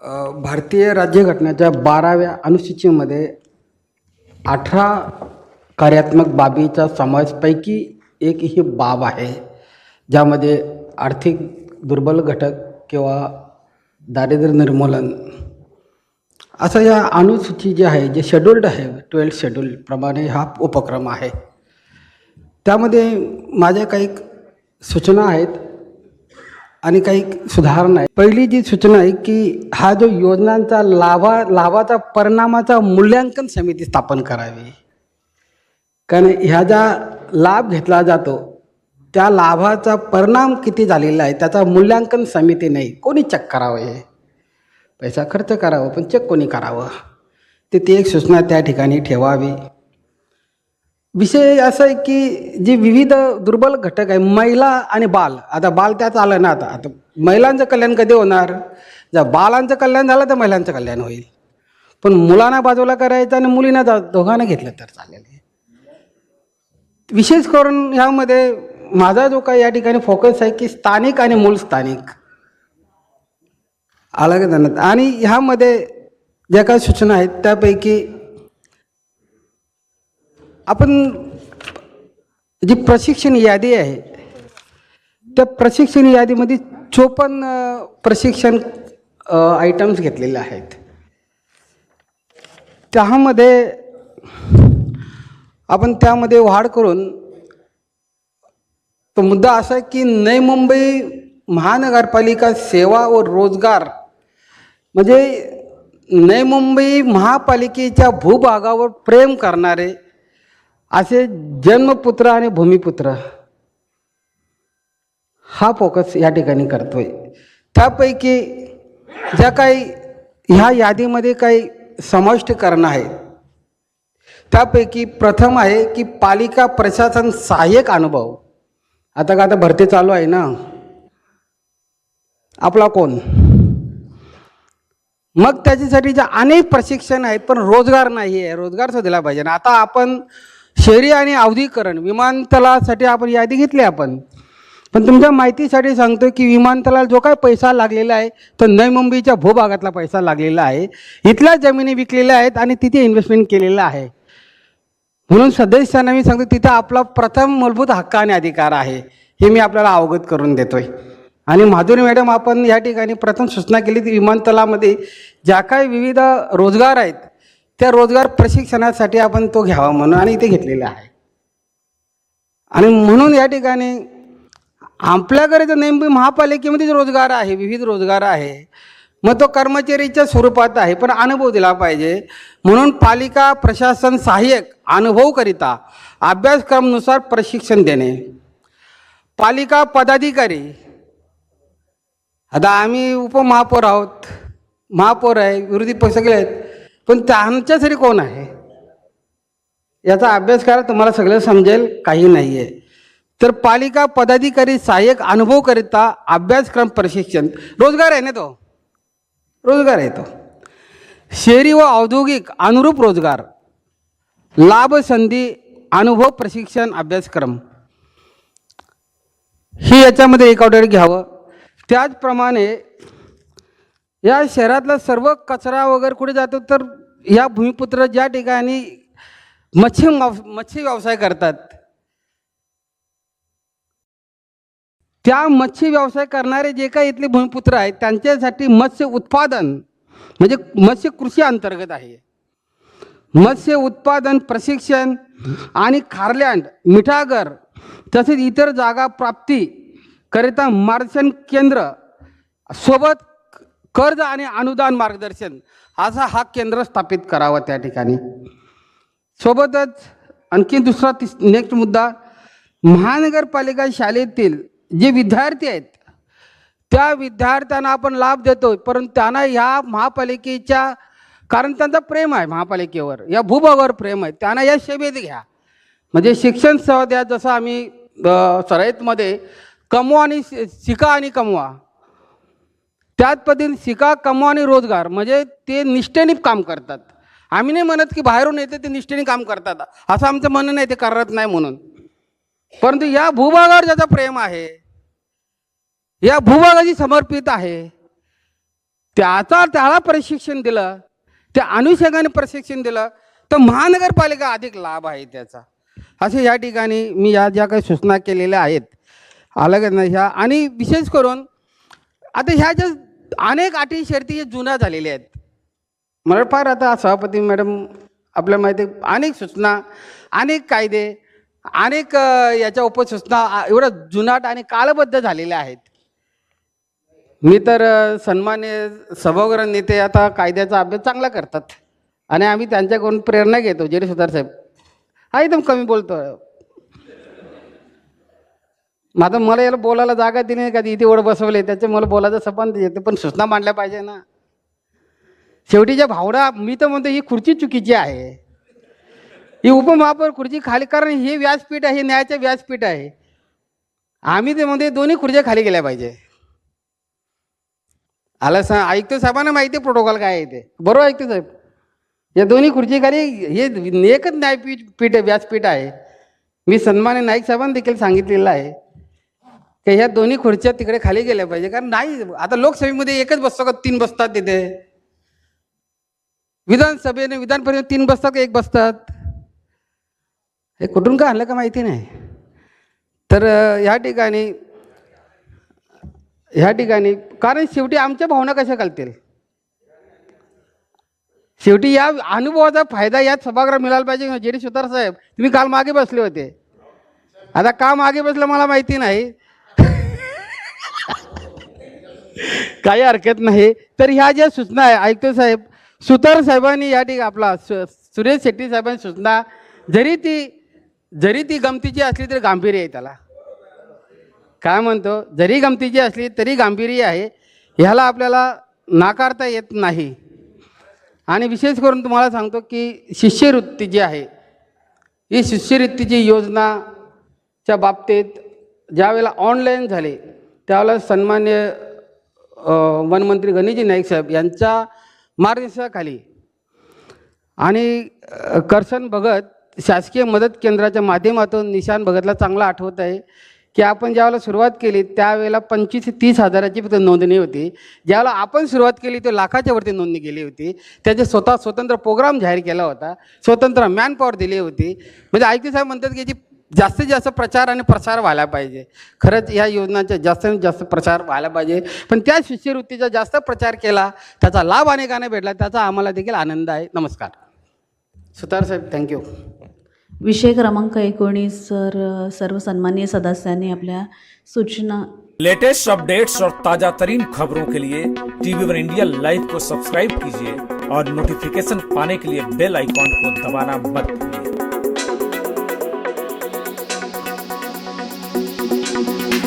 भारतीय राज्यघटनेच्या 12व्या अनुसूचीमध्ये 18 कार्यात्मक बाबीचा समावेशपैकी एक ही बाब आहे, ज्यामध्ये आर्थिक दुर्बल घटक किंवा दारिद्र्य निर्मूलन असं या अनुसूची जी आहे, जे शेड्यूल्ड आहे 12 शेड्यूल प्रमाणे हा उपक्रम आहे. त्यामध्ये माझ्या काही सूचना आहेत आणि काही सुधारणा आहे. पहिली जी सूचना आहे की हा जो योजनांचा लाभाचा परिणामाचा मूल्यांकन समिती स्थापन करावी. कारण ह्या ज्या लाभ घेतला जातो त्या लाभाचा परिणाम किती झालेला आहे त्याचा मूल्यांकन समिती नाही, कोणी चेक करावं. हे पैसा खर्च करावं पण चेक कोणी करावं, ती एक सूचना त्या ठिकाणी ठेवावी. विषय असा आहे की जे विविध दुर्बल घटक आहे, महिला आणि बाल. आता बाल त्यात आलं ना, आता महिलांचं कल्याण कधी होणार? जर बालांचं कल्याण झालं तर महिलांचं कल्याण होईल, पण मुलांना बाजूला करायचं आणि मुलींना दोघांना घेतलं तर चालेल. विशेष करून ह्यामध्ये माझा जो काही या ठिकाणी फोकस आहे की स्थानिक आणि मूळ स्थानिक अलग जाणत. आणि ह्यामध्ये ज्या काही सूचना आहेत त्यापैकी आपण जी प्रशिक्षण यादी आहे त्या प्रशिक्षण यादीमध्ये 54 प्रशिक्षण आयटम्स घेतलेले आहेत. त्यामध्ये वाढ करून तो मुद्दा असा आहे की नवी मुंबई महानगरपालिका सेवा व रोजगार, म्हणजे नवी मुंबई महापालिकेच्या भूभागावर प्रेम करणारे असे जन्मपुत्र आणि भूमिपुत्र हा फोकस या ठिकाणी करतोय. त्यापैकी ज्या काही ह्या यादीमध्ये काही समाविष्ट करणं आहे त्यापैकी प्रथम आहे की पालिका प्रशासन सहाय्यक अनुभव. आता भरती चालू आहे ना, आपला कोण? मग त्याच्यासाठी जे अनेक प्रशिक्षण आहेत पण रोजगार नाही आहे, रोजगार तो दिला पाहिजे ना. आता आपण शहरी आणि औद्योगिकरण विमानतळासाठी आपण यादी घेतली आपण, पण तुमच्या माहितीसाठी सांगतो की विमानतळाला जो काही पैसा लागलेला आहे तो नवी मुंबईच्या भूभागातला पैसा लागलेला आहे. इथल्या जमिनी विकलेल्या आहेत आणि तिथे इन्व्हेस्टमेंट केलेलं आहे. म्हणून सदस्यांना मी सांगतो तिथं आपला प्रथम मूलभूत हक्क आणि अधिकार आहे, हे मी आपल्याला अवगत करून देतोय. आणि माधुरी मॅडम, आपण या ठिकाणी प्रथम सूचना केली की विमानतळामध्ये ज्या काही विविध रोजगार आहेत त्या रोजगार प्रशिक्षणासाठी आपण तो घ्यावा म्हणून, आणि इथे घेतलेला आहे. आणि म्हणून या ठिकाणी आपल्याकडे तर नेमकी महापालिकेमध्येच रोजगार आहे, विविध रोजगार आहे, मग तो कर्मचारीच्या स्वरूपात आहे पण अनुभव दिला पाहिजे. म्हणून पालिका प्रशासन सहाय्यक अनुभवकरिता अभ्यासक्रमानुसार प्रशिक्षण देणे. पालिका पदाधिकारी, आता आम्ही उपमहापौर आहोत, महापौर आहे, विरोधी पक्ष सगळे आहेत, पण त्यांच्यासाठी कोण आहे याचा अभ्यास करा, तुम्हाला सगळं समजेल. काही नाही आहे तर पालिका पदाधिकारी सहाय्यक अनुभवकरिता अभ्यासक्रम प्रशिक्षण, रोजगार आहे ना, तो रोजगार आहे. तो शहरी व औद्योगिक अनुरूप रोजगार लाभ संधी अनुभव प्रशिक्षण अभ्यासक्रम ही याच्यामध्ये एक ऑर्डर घ्यावं. त्याचप्रमाणे या शहरातला सर्व कचरा वगैरे कुठे जातो तर या भूमिपुत्र ज्या ठिकाणी मच्छी व्यवसाय करतात त्या मच्छी व्यवसाय करणारे जे काही इथले भूमिपुत्र आहेत त्यांच्यासाठी मत्स्य उत्पादन म्हणजे मत्स्य कृषी अंतर्गत आहे. मत्स्य उत्पादन प्रशिक्षण आणि खारलँड, मिठागर तसेच इतर जागा प्राप्ती करिता मार्गदर्शन केंद्र सोबत कर्ज आणि अनुदान मार्गदर्शन असा हा केंद्र स्थापित करावा त्या ठिकाणी. सोबतच आणखी दुसरा नेक्स्ट मुद्दा, महानगरपालिका शाळेतील जे विद्यार्थी आहेत त्या विद्यार्थ्यांना आपण लाभ देतो, परंतु त्यांना ह्या महापालिकेच्या, कारण त्यांचा प्रेम आहे महापालिकेवर, या भूभागावर प्रेम आहे, त्यांना या सेवेत घ्या. म्हणजे शिक्षण सेवा द्या, जसं आम्ही सराईतमध्ये कमवा आणि शिका आणि कमवा, त्याच पद्धतीने शिका, कमवा आणि रोजगार, म्हणजे ते निष्ठेने काम करतात. आम्ही नाही म्हणत की बाहेरून येते ते निष्ठेने काम करतात, असं आमचं म्हणणं नाही, ते करत नाही म्हणून. परंतु या भूभागावर ज्याचं प्रेम आहे, या भूभागाची समर्पित आहे, त्याला प्रशिक्षण दिलं, त्या अनुषंगाने प्रशिक्षण दिलं तर महानगरपालिका अधिक लाभ आहे त्याचा. असे या ठिकाणी मी या ज्या काही सूचना केलेल्या आहेत अलग नाही ह्या, आणि विशेष करून आता ह्या ज्या अनेक अटी शर्ती जुन्या झालेल्या आहेत. मला फार आता सभापती मॅडम आपल्या माहिती अनेक सूचना, अनेक कायदे, अनेक याच्या उपसूचना एवढ्या जुनाट आणि कालबद्ध झालेल्या आहेत. मी तर सन्मान्य सभागृह नेते आता कायद्याचा अभ्यास चांगला करतात आणि आम्ही त्यांच्याकडून प्रेरणा घेतो. जरी सुतार साहेब हा एकदम कमी बोलतो, आता मला याला बोलायला जागा दिली नाही, कधी इथे एवढं बसवले त्याचे मला बोलायचं संबंध येते, पण सूचना मांडल्या पाहिजे ना. शेवटीच्या भावना मी तर म्हणतो ही खुर्ची चुकीची आहे, ही उपमहापौर खुर्ची खाली, कारण हे व्यासपीठ आहे, हे न्यायाचे व्यासपीठ आहे. आम्ही ते म्हणते दोन्ही खुर्च्या खाली गेल्या पाहिजे. आला ऐकतो साहेबांना माहिती प्रोटोकॉल काय आहे ते, बरोबर ऐकतो साहेब. या दोन्ही खुर्ची खाली हे एकच न्यायपीठ व्यासपीठ आहे. मी सन्मान्य नाईक साहेबांना देखील सांगितलेलं आहे की ह्या दोन्ही खुर्च्या तिकडे खाली गेल्या पाहिजे, कारण नाही आता लोकसभेमध्ये एकच बसतो का 3 बसतात तिथे, विधानसभेने विधान परिषद 3 बसतात का 1 बसतात, हे कुठून का आणलं का माहिती नाही. तर ह्या ठिकाणी कारण शेवटी आमच्या भावना कशा घालतील, शेवटी या अनुभवाचा फायदा यात सभागृह मिळाला पाहिजे. जेडी सुतार साहेब तुम्ही काल मागे बसले होते, आता का मागे बसलं मला माहिती नाही, काही हरकत नाही. तर ह्या ज्या सूचना आहे ऐकतो साहेब, सुतार साहेबांनी या ठिकाणी आपला सुरेश शेट्टी साहेबांनी सूचना जरी ती गमतीची असली तरी गांभीर्य आहे त्याला. काय म्हणतो, जरी गमतीची असली तरी गांभीर्य आहे, ह्याला आपल्याला नाकारता येत नाही. आणि विशेष करून तुम्हाला सांगतो की शिष्यवृत्ती जी आहे, ही शिष्यवृत्तीची योजनाच्या बाबतीत ज्यावेळेला ऑनलाईन झाले त्यावेळेला सन्मान्य वनमंत्री गणेशजी नाईक साहेब यांच्या मार्गदर्शनाखाली आणि करसन भगत शासकीय मदत केंद्राच्या माध्यमातून निशान भगतला चांगला आठवत आहे की आपण ज्यावेळेला सुरुवात केली त्यावेळेला 25 ते 30 हजाराची फक्त नोंदणी होती. ज्यावेळेला आपण सुरुवात केली तो लाखाच्या वरती नोंदणी केली होती. त्याचे स्वतंत्र प्रोग्राम जाहीर केला होता, स्वतंत्र मॅनपॉवर दिली होती. म्हणजे आयुक्त साहेब म्हणतात की याची जास्तीत जास्त प्रचार आणि प्रसार व्हायला पाहिजे. खरंच ह्या योजनांचा जास्तीत जास्त प्रचार व्हायला पाहिजे, पण त्या शिष्यवृत्तीचा जास्त प्रचार केला, त्याचा लाभ अनेकांना भेटला, त्याचा आम्हाला देखील आनंद आहे. नमस्कार. सुतार साहेब थँक्यू. विषय क्रमांक 19 सर, सर्व सन्माननीय सदस्यांनी आपल्या सूचना. लेटेस्ट अपडेट्स और ताजा तरीन खबरों के लिए TV1 इंडिया लाइव को सब्सक्राइब कीजिए और नोटिफिकेशन पाने के लिए बेल आइकॉन को दबाना मत भूलिए.